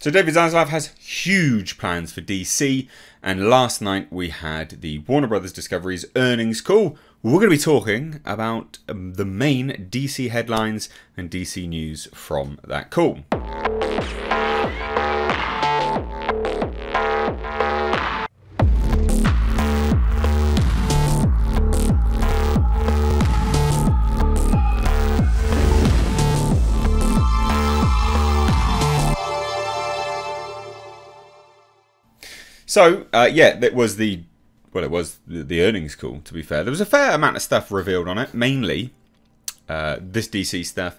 So David Zaslav has huge plans for DC, and last night we had the Warner Brothers Discovery's earnings call. We're going to be talking about the main DC headlines and DC news from that call. So, yeah, it was the earnings call, to be fair. There was a fair amount of stuff revealed on it, mainly this DC stuff,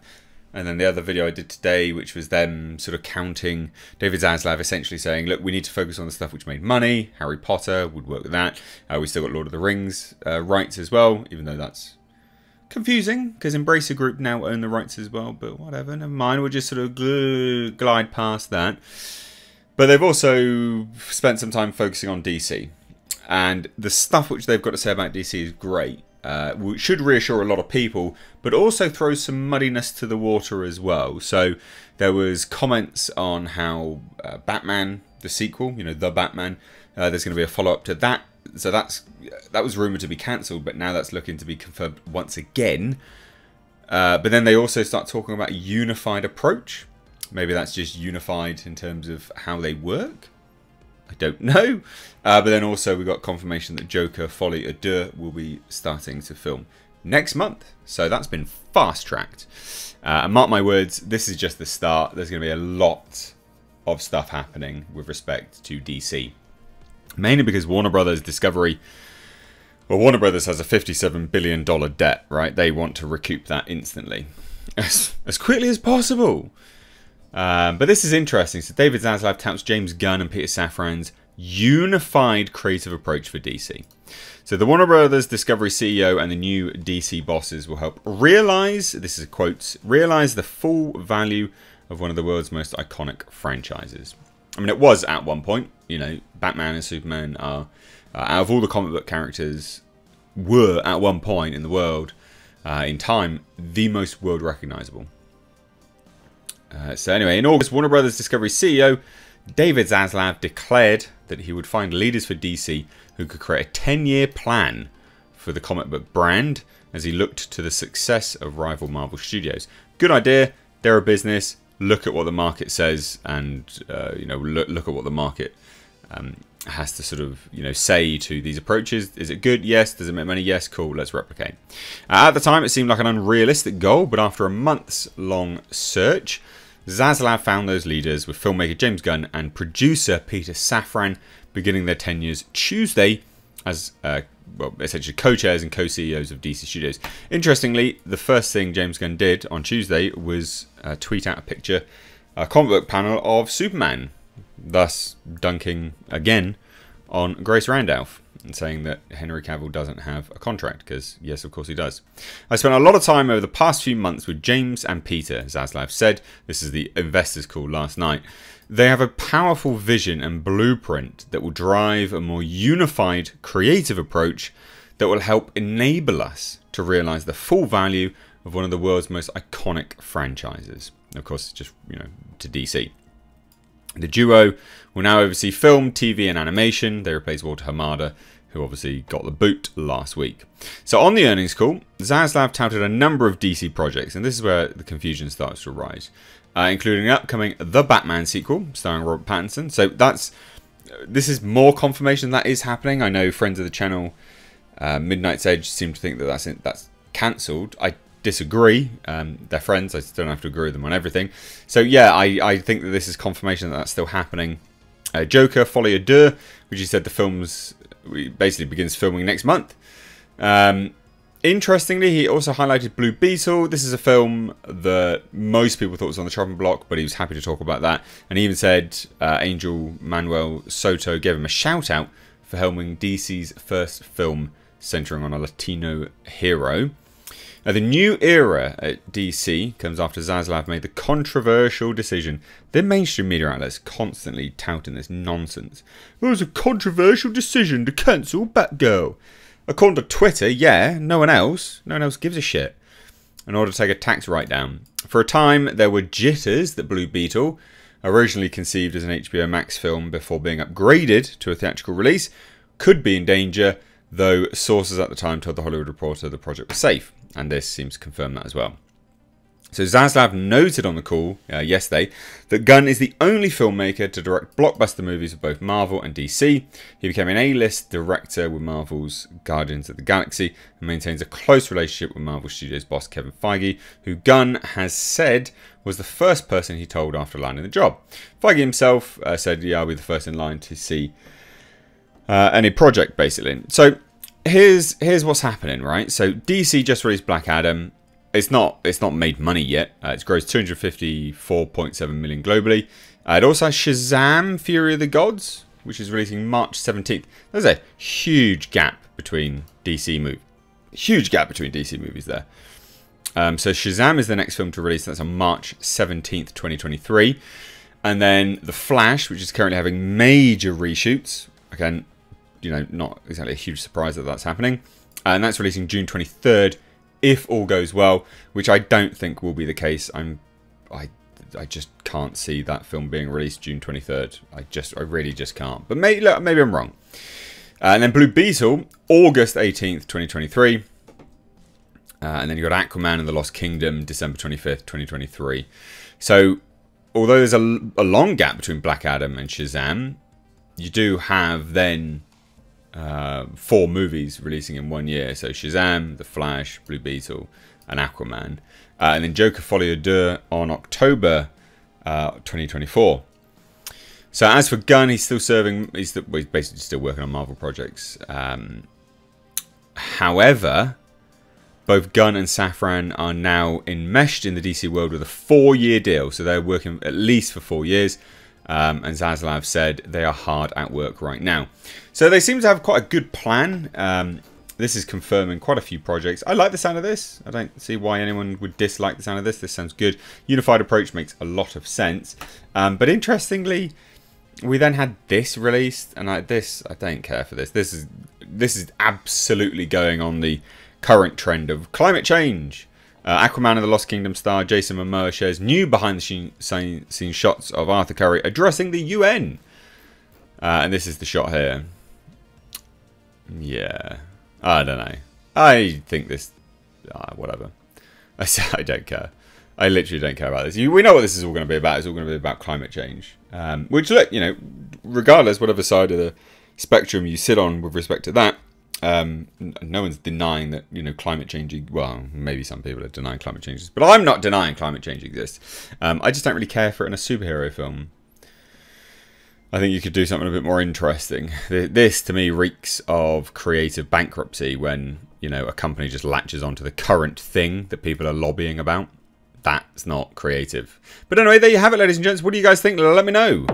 and then the other video I did today, which was them sort of counting David Zaslav, essentially saying, look, we need to focus on the stuff which made money. Harry Potter would work with that. We still got Lord of the Rings rights as well, even though that's confusing, because Embracer Group now own the rights as well, but whatever, never mind. We'll just sort of glide past that. But they've also spent some time focusing on DC. And the stuff which they've got to say about DC is great. Which should reassure a lot of people, but also throws some muddiness to the water as well. So there was comments on how Batman, the sequel, you know, The Batman, there's going to be a follow-up to that. So that was rumoured to be cancelled, but now that's looking to be confirmed once again. But then they also start talking about a unified approach. Maybe that's just unified in terms of how they work. I don't know. But then also we got confirmation that Joker Folie à Deux will be starting to film next month. So that's been fast-tracked. And mark my words, this is just the start. There's going to be a lot of stuff happening with respect to DC. Mainly because Warner Brothers Discovery... Well, Warner Brothers has a $57 billion debt, right? They want to recoup that instantly. As quickly as possible. But this is interesting. So David Zaslav touts James Gunn and Peter Safran's unified creative approach for DC. So the Warner Brothers Discovery CEO and the new DC bosses will help realize, this is quotes, realize the full value of one of the world's most iconic franchises. I mean, it was at one point, you know, Batman and Superman are, out of all the comic book characters, were at one point in the world, in time, the most world recognizable. So anyway, in August, Warner Brothers Discovery CEO David Zaslav declared that he would find leaders for DC who could create a 10-year plan for the comic book brand as he looked to the success of rival Marvel Studios. Good idea. They're a business. Look at what the market says, and you know, look at what the market has to sort of, you know, say to these approaches. Is it good? Yes. Does it make money? Yes. Cool. Let's replicate. At the time, it seemed like an unrealistic goal, but after a months-long search, Zaslav found those leaders with filmmaker James Gunn and producer Peter Safran beginning their tenures Tuesday as well, essentially co-chairs and co-CEOs of DC Studios. Interestingly, the first thing James Gunn did on Tuesday was tweet out a picture, a comic book panel of Superman, thus dunking again on Grace Randolph and saying that Henry Cavill doesn't have a contract, because yes, of course he does. I spent a lot of time over the past few months with James and Peter, Zaslav said. This is the investors call last night. They have a powerful vision and blueprint that will drive a more unified creative approach that will help enable us to realize the full value of one of the world's most iconic franchises. Of course, just, you know, to DC. The duo will now oversee film, TV and animation. They replace Walter Hamada, who obviously got the boot last week. So on the earnings call, Zaslav touted a number of DC projects, and this is where the confusion starts to arise, including the upcoming The Batman sequel starring Robert Pattinson. So this is more confirmation that is happening. I know friends of the channel, Midnight's Edge, seem to think that that's cancelled. I disagree. They're friends. I still don't have to agree with them on everything. So yeah, I think that this is confirmation that that's still happening. Joker Folie à Deux, which he said the film's basically begins filming next month. Interestingly, he also highlighted Blue Beetle. This is a film that most people thought was on the chopping block, but he was happy to talk about that. And he even said Angel Manuel Soto gave him a shout out for helming DC's first film centering on a Latino hero. The new era at DC comes after Zaslav made the controversial decision. The mainstream media outlets constantly touting this nonsense. It was a controversial decision to cancel Batgirl. According to Twitter, yeah, no one else gives a shit. In order to take a tax write-down. For a time, there were jitters that Blue Beetle originally conceived as an HBO Max film before being upgraded to a theatrical release, could be in danger, though sources at the time told The Hollywood Reporter the project was safe, and this seems to confirm that as well. So Zaslav noted on the call yesterday that Gunn is the only filmmaker to direct blockbuster movies of both Marvel and DC. He became an A-list director with Marvel's Guardians of the Galaxy and maintains a close relationship with Marvel Studios boss Kevin Feige, who Gunn has said was the first person he told after landing the job. Feige himself said, yeah, I'll be the first in line to see any project, basically. So here's what's happening, right? So DC just released Black Adam. It's not made money yet. It's grossed 254.7 million globally. It also has Shazam! Fury of the Gods, which is releasing March 17th. There's a huge gap between DC movies. Huge gap between DC movies there. So Shazam is the next film to release. That's on March 17th, 2023. And then The Flash, which is currently having major reshoots. Again, you know, not exactly a huge surprise that that's happening. And that's releasing June 23rd. If all goes well, which I don't think will be the case. I just can't see that film being released June 23rd. I really just can't. But maybe I'm wrong. And then Blue Beetle, August 18th, 2023. And then you got Aquaman and the Lost Kingdom, December 25th, 2023. So, although there's a long gap between Black Adam and Shazam, you do have then 4 movies releasing in 1 year. So Shazam, The Flash, Blue Beetle, and Aquaman. And then Joker Folie à Deux on October 2024. So as for Gunn, he's still serving. He's basically still working on Marvel projects. However, both Gunn and Safran are now enmeshed in the DC world with a 4-year deal. So they're working at least for 4 years. And Zaslav said they are hard at work right now. So they seem to have quite a good plan. This is confirming quite a few projects. I like the sound of this. I don't see why anyone would dislike the sound of this. This sounds good. Unified approach makes a lot of sense. But interestingly, we then had this released, and I don't care for this. This is absolutely going on the current trend of climate change. Aquaman and the Lost Kingdom star Jason Momoa shares new behind-the-scenes shots of Arthur Curry addressing the UN. And this is the shot here. Yeah. I don't know. I think this... whatever. I don't care. I literally don't care about this. We know what this is all going to be about. It's all going to be about climate change. Which, look, you know, regardless, whatever side of the spectrum you sit on with respect to that, no one's denying that, you know, climate change... Well, maybe some people are denying climate change, but I'm not denying climate change exists. I just don't really care for it in a superhero film. I think you could do something a bit more interesting. This, to me, reeks of creative bankruptcy when, you know, a company just latches onto the current thing that people are lobbying about. That's not creative. But anyway, there you have it, ladies and gents. What do you guys think? Let me know.